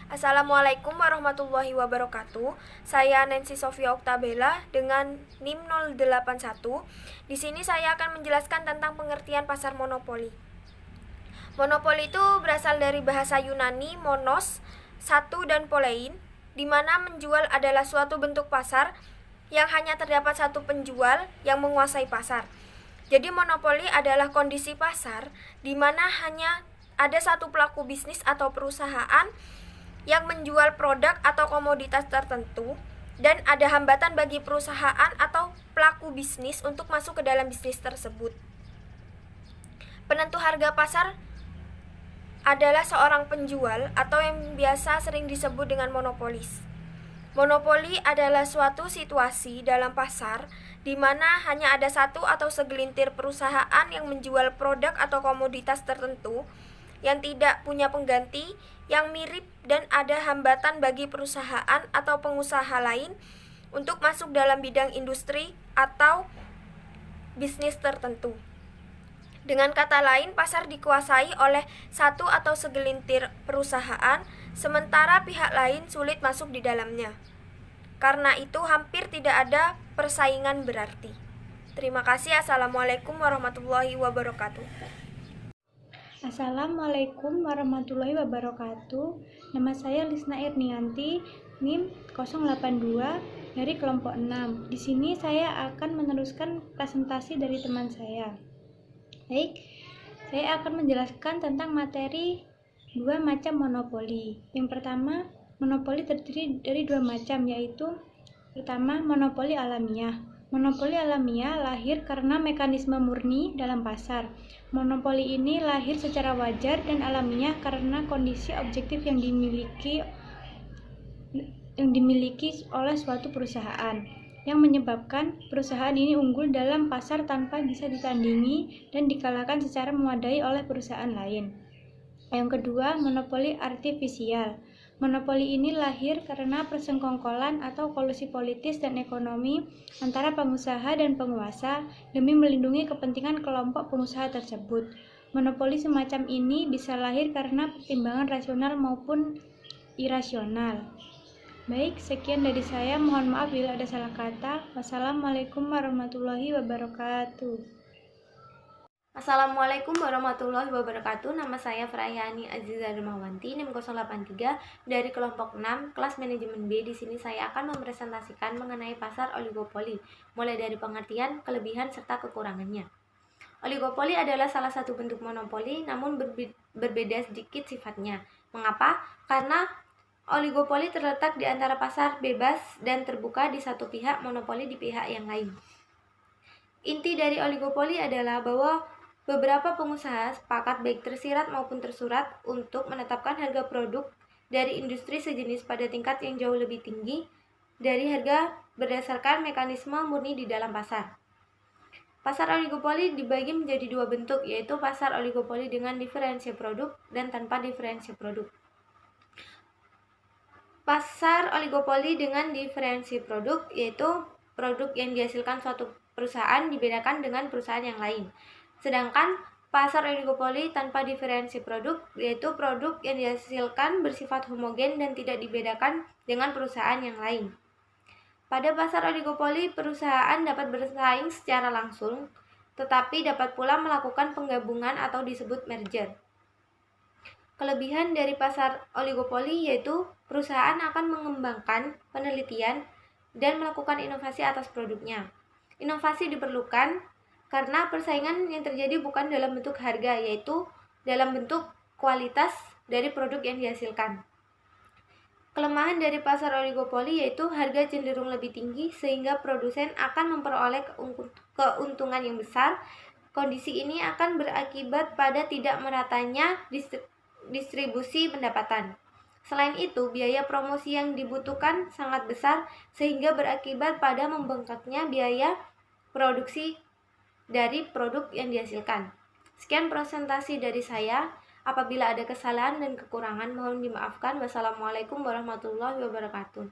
Assalamualaikum warahmatullahi wabarakatuh. Saya Nancy Sofia Oktabella dengan NIM 081. Di sini saya akan menjelaskan tentang pengertian pasar monopoli. Monopoli itu berasal dari bahasa Yunani monos, satu, dan polein, di mana menjual adalah suatu bentuk pasar yang hanya terdapat satu penjual yang menguasai pasar. Jadi monopoli adalah kondisi pasar di mana hanya ada satu pelaku bisnis atau perusahaan yang menjual produk atau komoditas tertentu dan ada hambatan bagi perusahaan atau pelaku bisnis untuk masuk ke dalam bisnis tersebut. Penentu harga pasar adalah seorang penjual atau yang biasa sering disebut dengan monopolis. Monopoli adalah suatu situasi dalam pasar di mana hanya ada satu atau segelintir perusahaan yang menjual produk atau komoditas tertentu yang tidak punya pengganti, yang mirip, dan ada hambatan bagi perusahaan atau pengusaha lain untuk masuk dalam bidang industri atau bisnis tertentu. Dengan kata lain, pasar dikuasai oleh satu atau segelintir perusahaan, sementara pihak lain sulit masuk di dalamnya. Karena itu hampir tidak ada persaingan berarti. Terima kasih. Assalamualaikum warahmatullahi wabarakatuh. Assalamualaikum warahmatullahi wabarakatuh. Nama saya Lisna Irnianti, NIM 082 dari kelompok 6. Di sini saya akan meneruskan presentasi dari teman saya. Baik, saya akan menjelaskan tentang materi dua macam monopoli. Yang pertama, monopoli terdiri dari dua macam, yaitu pertama, monopoli alamiah. Monopoli alamiah lahir karena mekanisme murni dalam pasar. Monopoli ini lahir secara wajar dan alamiah karena kondisi objektif yang dimiliki oleh suatu perusahaan, yang menyebabkan perusahaan ini unggul dalam pasar tanpa bisa ditandingi dan dikalahkan secara memadai oleh perusahaan lain. Yang kedua, monopoli artifisial. Monopoli ini lahir karena persengkongkolan atau kolusi politis dan ekonomi antara pengusaha dan penguasa demi melindungi kepentingan kelompok pengusaha tersebut. Monopoli semacam ini bisa lahir karena pertimbangan rasional maupun irasional. Baik, sekian dari saya. Mohon maaf bila ada salah kata. Wassalamualaikum warahmatullahi wabarakatuh. Assalamualaikum warahmatullahi wabarakatuh. Nama saya Frayani Aziza Dermawanti, NIM 083 dari kelompok 6, kelas manajemen B. Di sini saya akan mempresentasikan mengenai pasar oligopoli, mulai dari pengertian, kelebihan, serta kekurangannya. Oligopoli adalah salah satu bentuk monopoli, namun berbeda sedikit sifatnya. Mengapa? Karena oligopoli terletak di antara pasar bebas dan terbuka di satu pihak, monopoli di pihak yang lain. Inti dari oligopoli adalah bahwa beberapa pengusaha sepakat baik tersirat maupun tersurat untuk menetapkan harga produk dari industri sejenis pada tingkat yang jauh lebih tinggi dari harga berdasarkan mekanisme murni di dalam pasar. Pasar oligopoli dibagi menjadi dua bentuk, yaitu pasar oligopoli dengan diferensi produk dan tanpa diferensi produk. Pasar oligopoli dengan diferensi produk yaitu produk yang dihasilkan suatu perusahaan dibedakan dengan perusahaan yang lain. Sedangkan pasar oligopoli tanpa diferensi produk yaitu produk yang dihasilkan bersifat homogen dan tidak dibedakan dengan perusahaan yang lain. Pada pasar oligopoli, perusahaan dapat bersaing secara langsung, tetapi dapat pula melakukan penggabungan atau disebut merger. Kelebihan dari pasar oligopoli yaitu perusahaan akan mengembangkan penelitian dan melakukan inovasi atas produknya. Inovasi diperlukan karena persaingan yang terjadi bukan dalam bentuk harga, yaitu dalam bentuk kualitas dari produk yang dihasilkan. Kelemahan dari pasar oligopoli yaitu harga cenderung lebih tinggi sehingga produsen akan memperoleh keuntungan yang besar. Kondisi ini akan berakibat pada tidak meratanya distribusi pendapatan. Selain itu, biaya promosi yang dibutuhkan sangat besar sehingga berakibat pada membengkaknya biaya produksi dari produk yang dihasilkan. Sekian presentasi dari saya. Apabila ada kesalahan dan kekurangan mohon dimaafkan. Wassalamualaikum warahmatullahi wabarakatuh.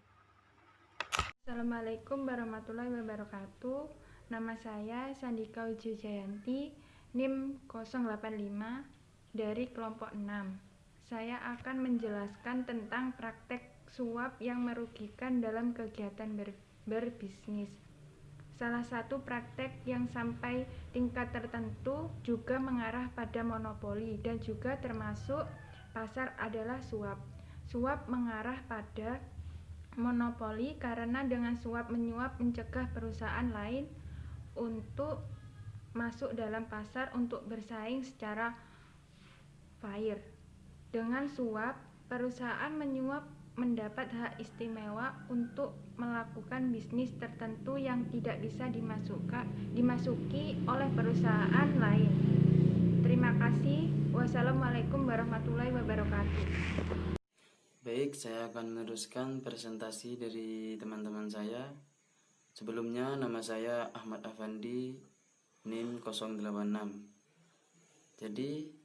Assalamualaikum warahmatullahi wabarakatuh. Nama saya Sandika Wijujayanti, NIM 085 dari kelompok 6. saya akan menjelaskan tentang praktek suap yang merugikan dalam kegiatan berbisnis. Salah satu praktek yang sampai tingkat tertentu juga mengarah pada monopoli dan juga termasuk pasar adalah suap. Suap mengarah pada monopoli karena dengan suap menyuap mencegah perusahaan lain untuk masuk dalam pasar untuk bersaing secara fair. Dengan suap, perusahaan menyuap mendapat hak istimewa untuk melakukan bisnis tertentu yang tidak bisa dimasuki oleh perusahaan lain. Terima kasih. Wassalamualaikum warahmatullahi wabarakatuh. Baik, saya akan meneruskan presentasi dari teman-teman saya. Sebelumnya, nama saya Ahmad Afandi, NIM 086. Jadi,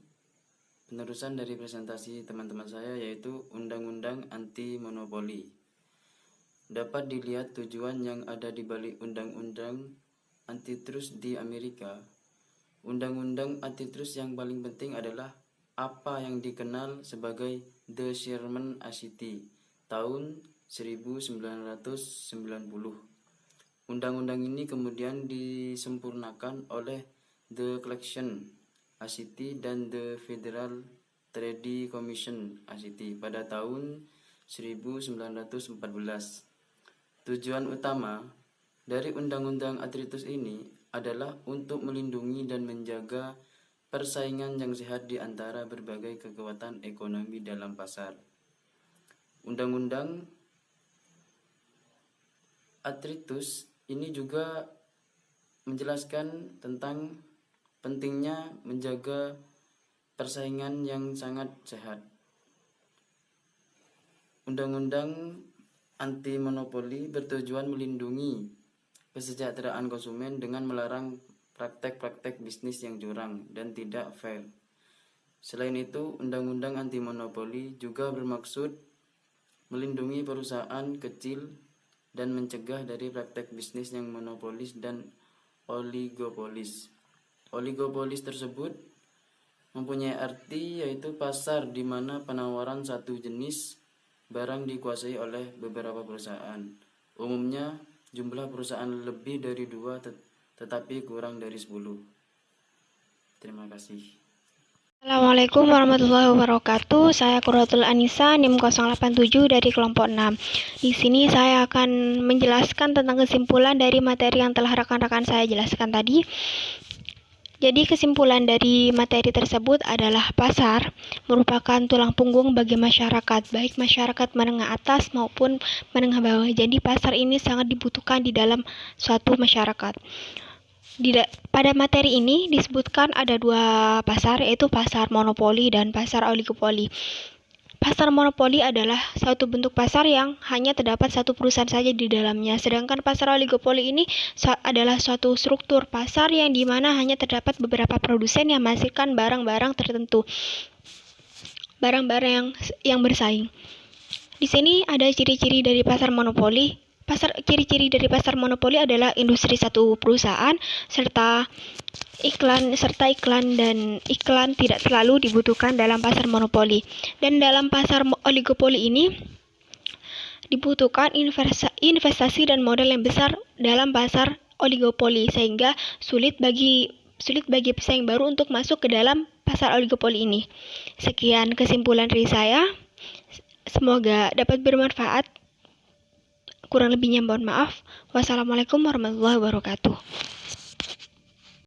penerusan dari presentasi teman-teman saya yaitu Undang-Undang Anti Monopoli. Dapat dilihat tujuan yang ada di balik Undang-Undang Antitrust di Amerika. Undang-undang antitrust yang paling penting adalah apa yang dikenal sebagai The Sherman Act tahun 1990. Undang-undang ini kemudian disempurnakan oleh The Collection Act dan The Federal Trade Commission Act pada tahun 1914. Tujuan utama dari Undang-Undang Antitrust ini adalah untuk melindungi dan menjaga persaingan yang sehat di antara berbagai kekuatan ekonomi dalam pasar. Undang-Undang Antitrust ini juga menjelaskan tentang pentingnya menjaga persaingan yang sangat sehat. Undang-undang anti monopoli bertujuan melindungi kesejahteraan konsumen dengan melarang praktek-praktek bisnis yang curang dan tidak fair. Selain itu, undang-undang anti monopoli juga bermaksud melindungi perusahaan kecil dan mencegah dari praktek bisnis yang monopolis dan oligopolis. Oligopolis tersebut mempunyai arti yaitu pasar di mana penawaran satu jenis barang dikuasai oleh beberapa perusahaan. Umumnya jumlah perusahaan lebih dari 2 tetapi kurang dari 10. Terima kasih. Assalamualaikum warahmatullahi wabarakatuh. Saya Qurratul Anisa, NIM 087 dari kelompok 6. Di sini saya akan menjelaskan tentang kesimpulan dari materi yang telah rekan-rekan saya jelaskan tadi. Jadi kesimpulan dari materi tersebut adalah pasar merupakan tulang punggung bagi masyarakat, baik masyarakat menengah atas maupun menengah bawah. Jadi pasar ini sangat dibutuhkan di dalam suatu masyarakat. Pada materi ini disebutkan ada 2 pasar, yaitu pasar monopoli dan pasar oligopoli. Pasar monopoli adalah suatu bentuk pasar yang hanya terdapat satu perusahaan saja di dalamnya. Sedangkan pasar oligopoli ini adalah suatu struktur pasar yang dimana hanya terdapat beberapa produsen yang menghasilkan barang-barang tertentu. Barang-barang yang bersaing. Di sini ada ciri-ciri dari pasar monopoli. Ciri-ciri dari pasar monopoli adalah industri satu perusahaan serta iklan dan iklan tidak selalu dibutuhkan dalam pasar monopoli. Dan dalam pasar oligopoli ini dibutuhkan investasi dan modal yang besar dalam pasar oligopoli sehingga sulit bagi pesaing baru untuk masuk ke dalam pasar oligopoli ini. Sekian kesimpulan dari saya. Semoga dapat bermanfaat. Kurang lebihnya mohon maaf. Wassalamualaikum warahmatullahi wabarakatuh.